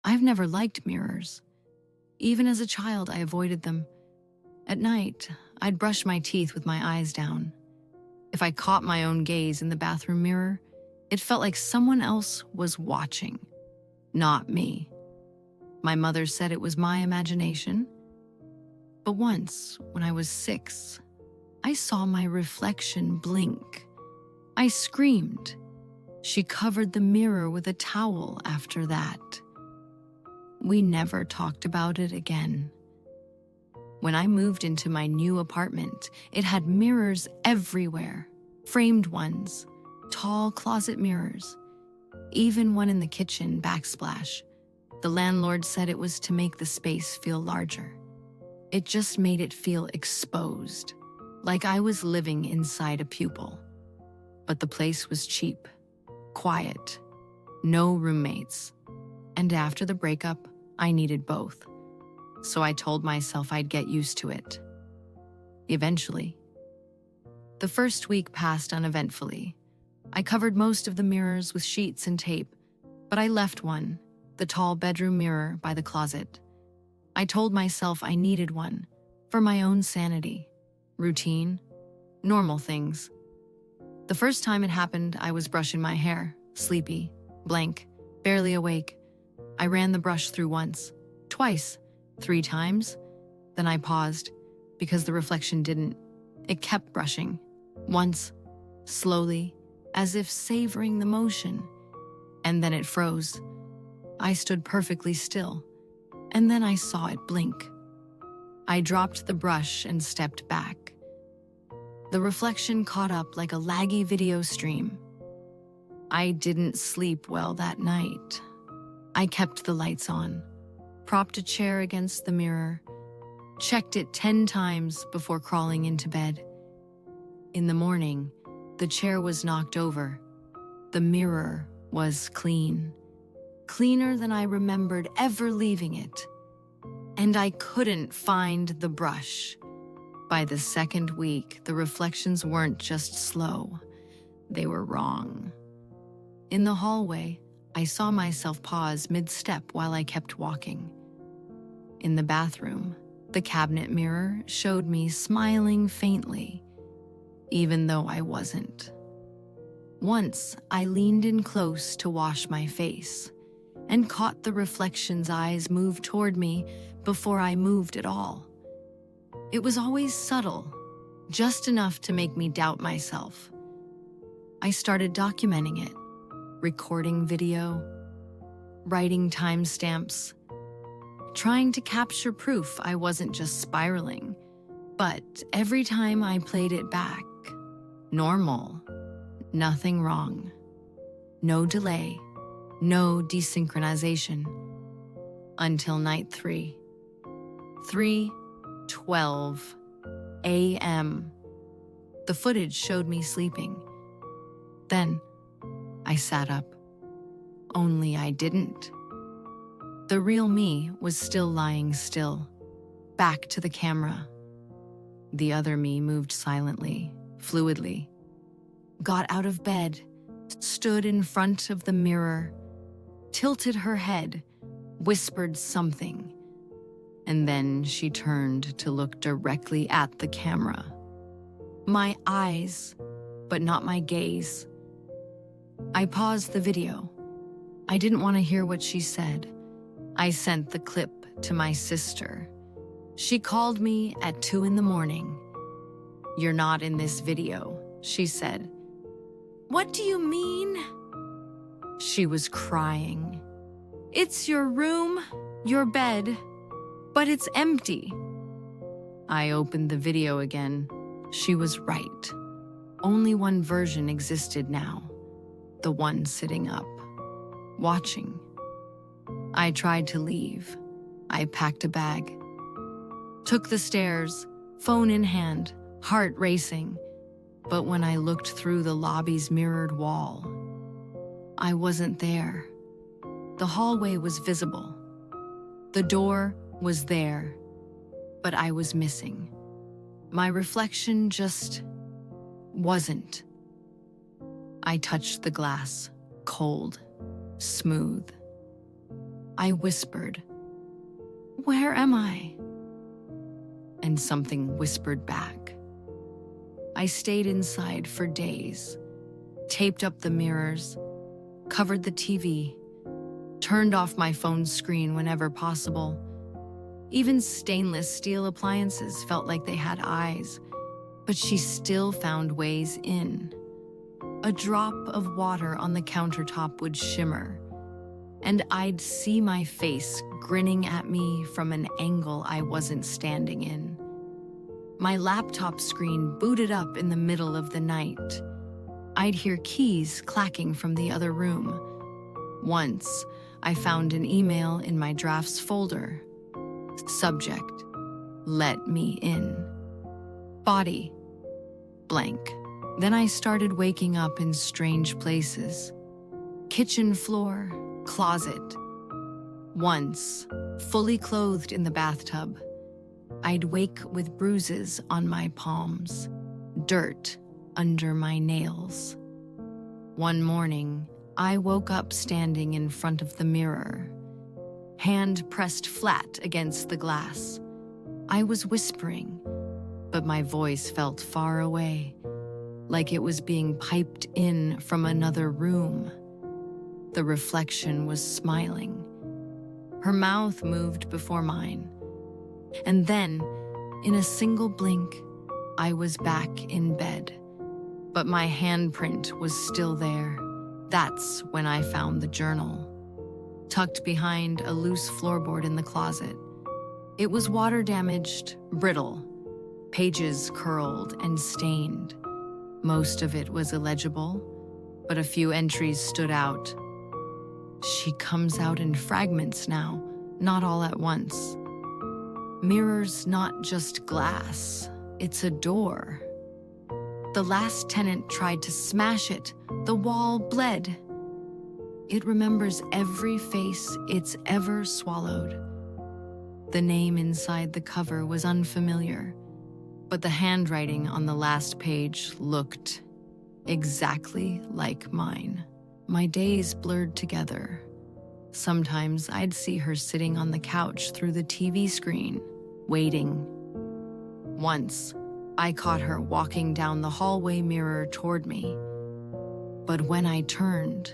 I've never liked mirrors. Even as a child, I avoided them. At night, I'd brush my teeth with my eyes down. If I caught my own gaze in the bathroom mirror, it felt like someone else was watching, not me. My mother said it was my imagination. But once, when I was 6, I saw my reflection blink. I screamed. She covered the mirror with a towel after that. We never talked about it again. When I moved into my new apartment, it had mirrors everywhere, framed ones, tall closet mirrors, even one in the kitchen backsplash. The landlord said it was to make the space feel larger. It just made it feel exposed, like I was living inside a pupil. But the place was cheap, quiet, no roommates. And after the breakup, I needed both. So I told myself I'd get used to it. Eventually. The first week passed uneventfully. I covered most of the mirrors with sheets and tape, but I left one, the tall bedroom mirror, by the closet. I told myself I needed one, for my own sanity. Routine, normal things. The first time it happened, I was brushing my hair, sleepy, blank, barely awake. I ran the brush through once, twice, 3 times. Then I paused, because the reflection didn't. It kept brushing. Once, slowly, as if savoring the motion. And then it froze. I stood perfectly still, and then I saw it blink. I dropped the brush and stepped back. The reflection caught up like a laggy video stream. I didn't sleep well that night. I kept the lights on, propped a chair against the mirror, checked it 10 times before crawling into bed. In the morning, the chair was knocked over. The mirror was clean, cleaner than I remembered ever leaving it. And I couldn't find the brush. By the second week, the reflections weren't just slow, they were wrong. In the hallway, I saw myself pause mid-step while I kept walking. In the bathroom, the cabinet mirror showed me smiling faintly, even though I wasn't. Once, I leaned in close to wash my face and caught the reflection's eyes move toward me before I moved at all. It was always subtle, just enough to make me doubt myself. I started documenting it, recording video, writing timestamps, trying to capture proof I wasn't just spiraling. But every time I played it back, normal, nothing wrong, no delay, no desynchronization, until night 3. 3:12 a.m. The footage showed me sleeping. Then I sat up. Only I didn't. The real me was still lying still, back to the camera. The other me moved silently, fluidly, got out of bed, stood in front of the mirror, tilted her head, whispered something, and then she turned to look directly at the camera. My eyes, but not my gaze. I paused the video. I didn't want to hear what she said. I sent the clip to my sister. She called me at 2 a.m. "You're not in this video," she said. "What do you mean?" She was crying. "It's your room, your bed, but it's empty." I opened the video again. She was right. Only one version existed now. The one sitting up, watching. I tried to leave. I packed a bag, took the stairs, phone in hand, heart racing. But when I looked through the lobby's mirrored wall, I wasn't there. The hallway was visible. The door was there, but I was missing. My reflection just wasn't. I touched the glass, cold, smooth. I whispered, "Where am I?" And something whispered back. I stayed inside for days, taped up the mirrors, covered the TV, turned off my phone's screen whenever possible. Even stainless steel appliances felt like they had eyes, but she still found ways in. A drop of water on the countertop would shimmer, and I'd see my face grinning at me from an angle I wasn't standing in. My laptop screen booted up in the middle of the night. I'd hear keys clacking from the other room. Once, I found an email in my drafts folder. Subject, "Let me in." Body, blank. Then I started waking up in strange places. Kitchen floor, closet. Once, fully clothed in the bathtub, I'd wake with bruises on my palms, dirt under my nails. One morning, I woke up standing in front of the mirror, hand pressed flat against the glass. I was whispering, but my voice felt far away, like it was being piped in from another room. The reflection was smiling. Her mouth moved before mine. And then, in a single blink, I was back in bed. But my handprint was still there. That's when I found the journal, tucked behind a loose floorboard in the closet. It was water-damaged, brittle, pages curled and stained. Most of it was illegible, but a few entries stood out. She comes out in fragments now, not all at once. Mirror's not just glass, it's a door. The last tenant tried to smash it. The wall bled. It remembers every face it's ever swallowed. The name inside the cover was unfamiliar, but the handwriting on the last page looked exactly like mine. My days blurred together. Sometimes I'd see her sitting on the couch through the TV screen, waiting. Once, I caught her walking down the hallway mirror toward me. But when I turned,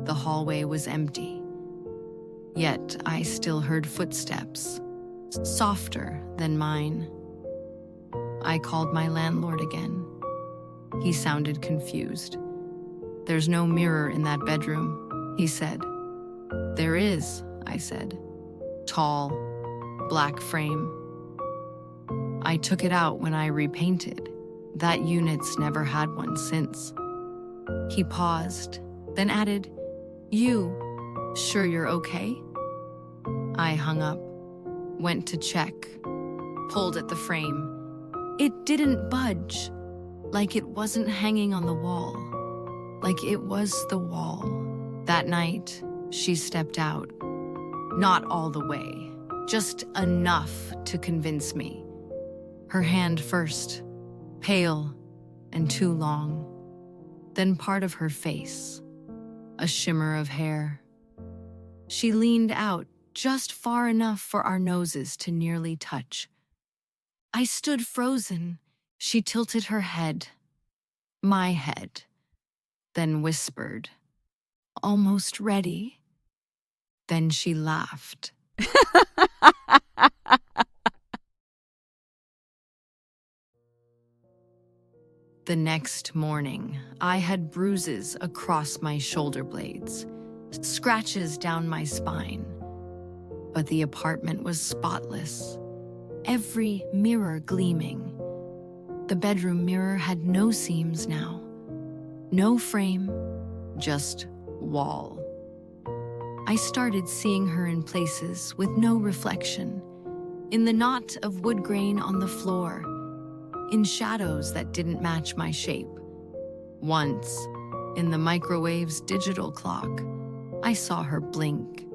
the hallway was empty. Yet I still heard footsteps, softer than mine. I called my landlord again. He sounded confused. "There's no mirror in that bedroom," he said. "There is," I said. "Tall, black frame." "I took it out when I repainted. That unit's never had one since." He paused, then added, "You, sure you're okay?" I hung up, went to check, pulled at the frame. It didn't budge, like it wasn't hanging on the wall, like it was the wall. That night, she stepped out. Not all the way, just enough to convince me. Her hand first, pale and too long. Then part of her face, a shimmer of hair. She leaned out just far enough for our noses to nearly touch. I stood frozen. She tilted her head, my head, then whispered, "Almost ready?" Then she laughed. The next morning, I had bruises across my shoulder blades, scratches down my spine. But the apartment was spotless, every mirror gleaming. The bedroom mirror had no seams now, no frame, just wall. I started seeing her in places with no reflection, in the knot of wood grain on the floor, in shadows that didn't match my shape. Once, in the microwave's digital clock, I saw her blink.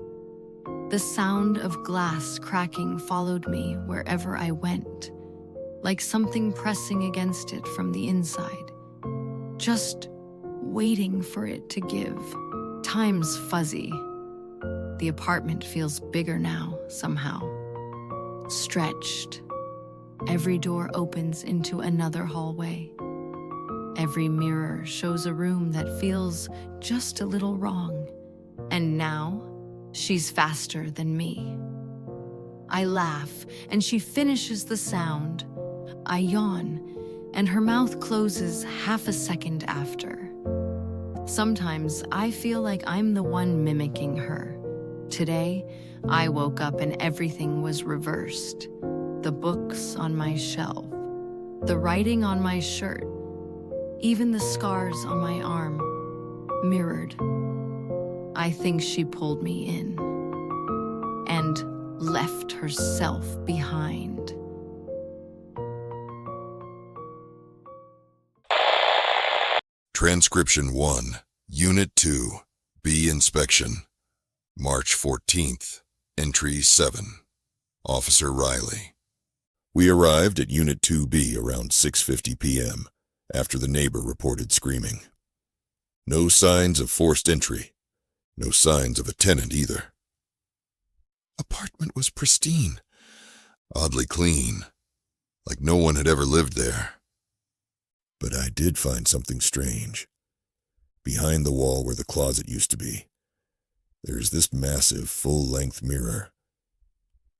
The sound of glass cracking followed me wherever I went, like something pressing against it from the inside, just waiting for it to give. Time's fuzzy. The apartment feels bigger now, somehow. Stretched. Every door opens into another hallway. Every mirror shows a room that feels just a little wrong. And now, she's faster than me. I laugh, and she finishes the sound. I yawn, and her mouth closes half a second after. Sometimes I feel like I'm the one mimicking her. Today, I woke up and everything was reversed. The books on my shelf, the writing on my shirt, even the scars on my arm, mirrored. I think she pulled me in and left herself behind. Transcription 1, Unit 2, B Inspection, March 14th, Entry 7. Officer Riley. We arrived at Unit 2B around 6:50 p.m. after the neighbor reported screaming. No signs of forced entry. No signs of a tenant either. Apartment was pristine, oddly clean, like no one had ever lived there. But I did find something strange. Behind the wall where the closet used to be, there's this massive full-length mirror.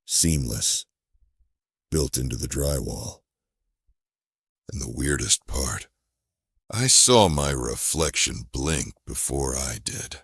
Seamless. Built into the drywall. And the weirdest part, I saw my reflection blink before I did.